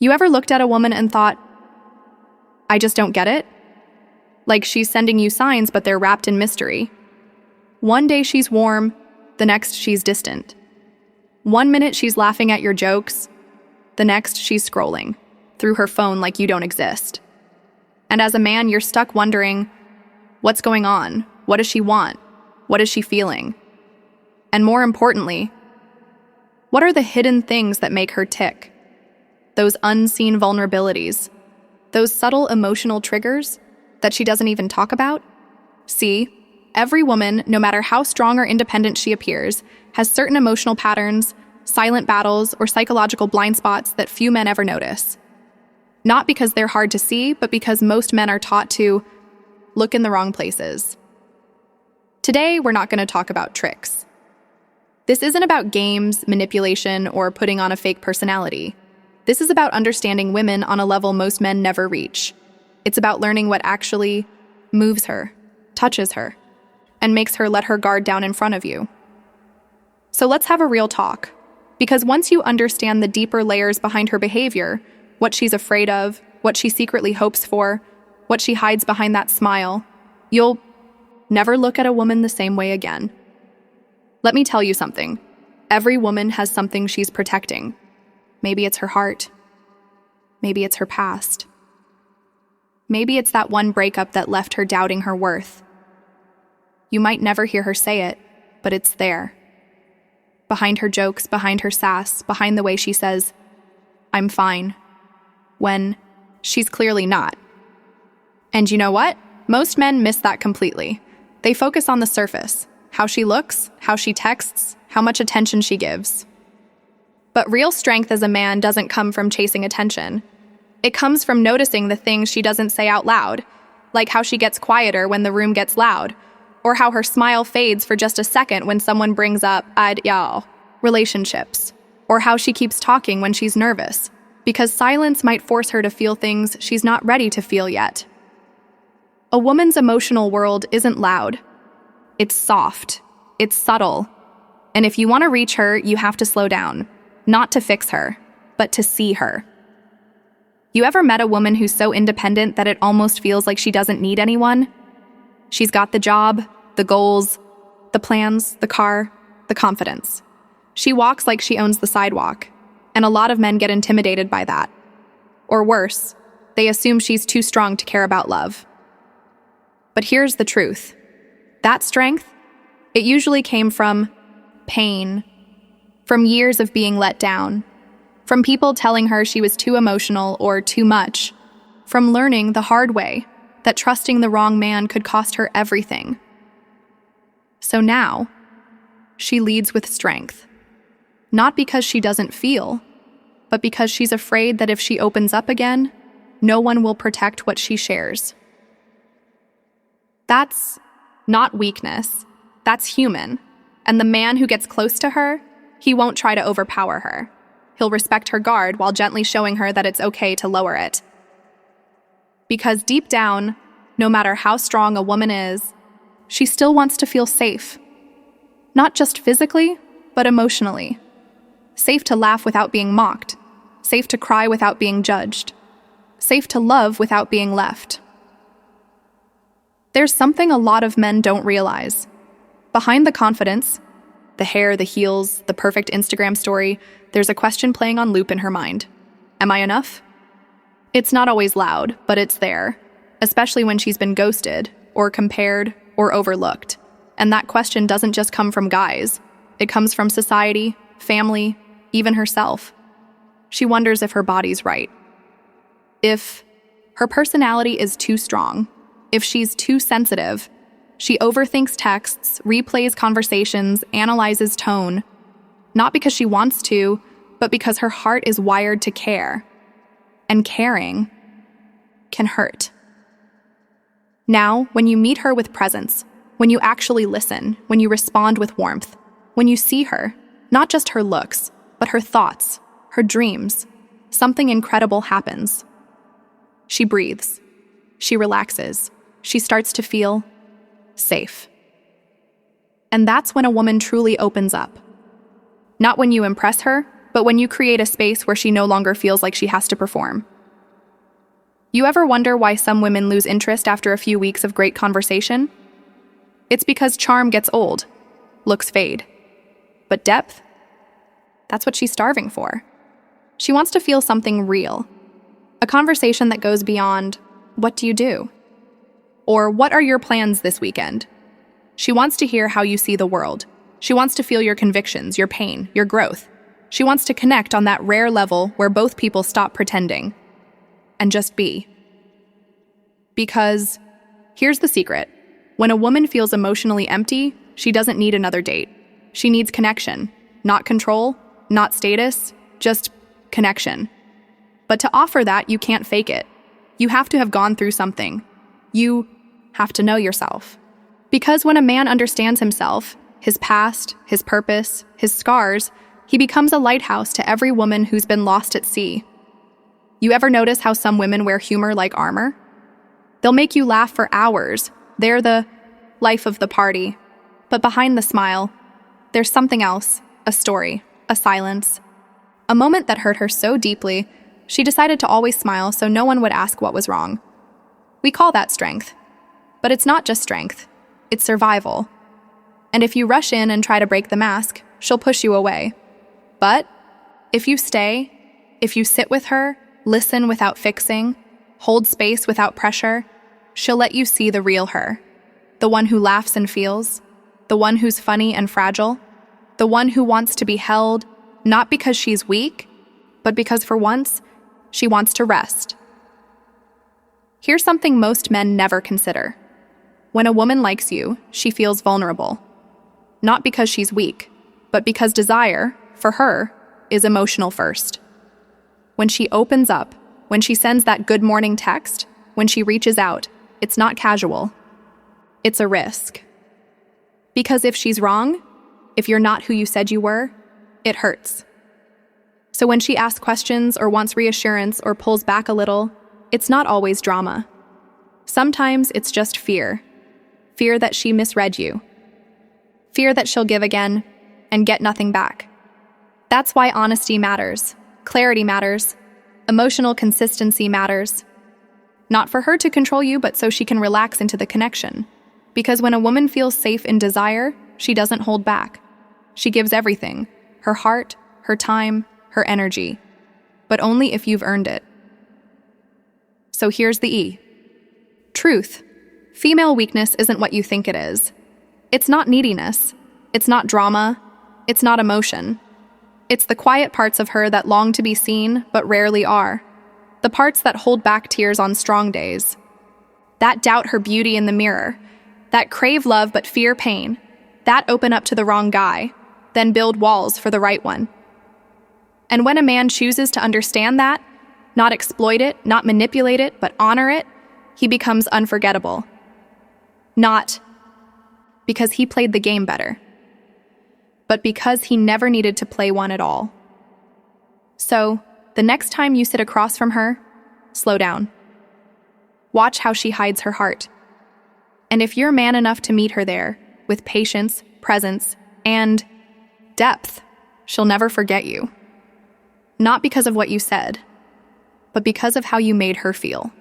You ever looked at a woman and thought, I just don't get it? Like she's sending you signs, but they're wrapped in mystery. One day she's warm, the next she's distant. 1 minute she's laughing at your jokes, the next she's scrolling through her phone like you don't exist. And as a man, you're stuck wondering, what's going on? What does she want? What is she feeling? And more importantly, what are the hidden things that make her tick? Those unseen vulnerabilities, those subtle emotional triggers that she doesn't even talk about? See, every woman, no matter how strong or independent she appears, has certain emotional patterns, silent battles, or psychological blind spots that few men ever notice. Not because they're hard to see, but because most men are taught to look in the wrong places. Today, we're not going to talk about tricks. This isn't about games, manipulation, or putting on a fake personality. This is about understanding women on a level most men never reach. It's about learning what actually moves her, touches her, and makes her let her guard down in front of you. So let's have a real talk. Because once you understand the deeper layers behind her behavior, what she's afraid of, what she secretly hopes for, what she hides behind that smile, you'll never look at a woman the same way again. Let me tell you something. Every woman has something she's protecting. Maybe it's her heart. Maybe it's her past. Maybe it's that one breakup that left her doubting her worth. You might never hear her say it, but it's there. Behind her jokes, behind her sass, behind the way she says, I'm fine, when she's clearly not. And you know what? Most men miss that completely. They focus on the surface, how she looks, how she texts, how much attention she gives. But real strength as a man doesn't come from chasing attention. It comes from noticing the things she doesn't say out loud, like how she gets quieter when the room gets loud, or how her smile fades for just a second when someone brings up relationships, or how she keeps talking when she's nervous, because silence might force her to feel things she's not ready to feel yet. A woman's emotional world isn't loud. It's soft. It's subtle. And if you want to reach her, you have to slow down. Not to fix her, but to see her. You ever met a woman who's so independent that it almost feels like she doesn't need anyone? She's got the job, the goals, the plans, the car, the confidence. She walks like she owns the sidewalk, and a lot of men get intimidated by that. Or worse, they assume she's too strong to care about love. But here's the truth. That strength, it usually came from pain, from years of being let down, from people telling her she was too emotional or too much, from learning the hard way that trusting the wrong man could cost her everything. So now, she leads with strength. Not because she doesn't feel, but because she's afraid that if she opens up again, no one will protect what she shares. That's not weakness. That's human. And the man who gets close to her, he won't try to overpower her. He'll respect her guard while gently showing her that it's okay to lower it. Because deep down, no matter how strong a woman is, she still wants to feel safe. Not just physically, but emotionally. Safe to laugh without being mocked. Safe to cry without being judged. Safe to love without being left. There's something a lot of men don't realize. Behind the confidence, the hair, the heels, the perfect Instagram story, there's a question playing on loop in her mind. Am I enough? It's not always loud, but it's there, especially when she's been ghosted, or compared, or overlooked. And that question doesn't just come from guys. It comes from society, family, even herself. She wonders if her body's right. If her personality is too strong, if she's too sensitive, she overthinks texts, replays conversations, analyzes tone, not because she wants to, but because her heart is wired to care. And caring can hurt. Now, when you meet her with presence, when you actually listen, when you respond with warmth, when you see her, not just her looks, but her thoughts, her dreams, something incredible happens. She breathes. She relaxes. She starts to feel safe. And that's when a woman truly opens up. Not when you impress her, but when you create a space where she no longer feels like she has to perform. You ever wonder why some women lose interest after a few weeks of great conversation? It's because charm gets old, looks fade. But depth? That's what she's starving for. She wants to feel something real. A conversation that goes beyond, "What do you do?" Or "What are your plans this weekend?" She wants to hear how you see the world. She wants to feel your convictions, your pain, your growth. She wants to connect on that rare level where both people stop pretending and just be. Because here's the secret. When a woman feels emotionally empty, she doesn't need another date. She needs connection, not control, not status, just connection. But to offer that, you can't fake it. You have to have gone through something. You have to know yourself. Because when a man understands himself, his past, his purpose, his scars, he becomes a lighthouse to every woman who's been lost at sea. You ever notice how some women wear humor like armor? They'll make you laugh for hours. They're the life of the party. But behind the smile, there's something else, a story, a silence. A moment that hurt her so deeply, she decided to always smile so no one would ask what was wrong. We call that strength. But it's not just strength, it's survival. And if you rush in and try to break the mask, she'll push you away. But if you stay, if you sit with her, listen without fixing, hold space without pressure, she'll let you see the real her. The one who laughs and feels, the one who's funny and fragile, the one who wants to be held, not because she's weak, but because for once, she wants to rest. Here's something most men never consider. When a woman likes you, she feels vulnerable. Not because she's weak, but because desire, for her, is emotional first. When she opens up, when she sends that good morning text, when she reaches out, it's not casual. It's a risk. Because if she's wrong, if you're not who you said you were, it hurts. So when she asks questions or wants reassurance or pulls back a little, it's not always drama. Sometimes it's just fear. Fear that she misread you. Fear that she'll give again and get nothing back. That's why honesty matters, clarity matters, emotional consistency matters. Not for her to control you, but so she can relax into the connection. Because when a woman feels safe in desire, she doesn't hold back. She gives everything, her heart, her time, her energy, but only if you've earned it. So here's the E. Truth. Female weakness isn't what you think it is. It's not neediness. It's not drama. It's not emotion. It's the quiet parts of her that long to be seen, but rarely are. The parts that hold back tears on strong days. That doubt her beauty in the mirror. That crave love but fear pain. That open up to the wrong guy, then build walls for the right one. And when a man chooses to understand that, not exploit it, not manipulate it, but honor it, he becomes unforgettable. Not because he played the game better, but because he never needed to play one at all. So, the next time you sit across from her, slow down. Watch how she hides her heart. And if you're man enough to meet her there, with patience, presence, and depth, she'll never forget you. Not because of what you said, but because of how you made her feel.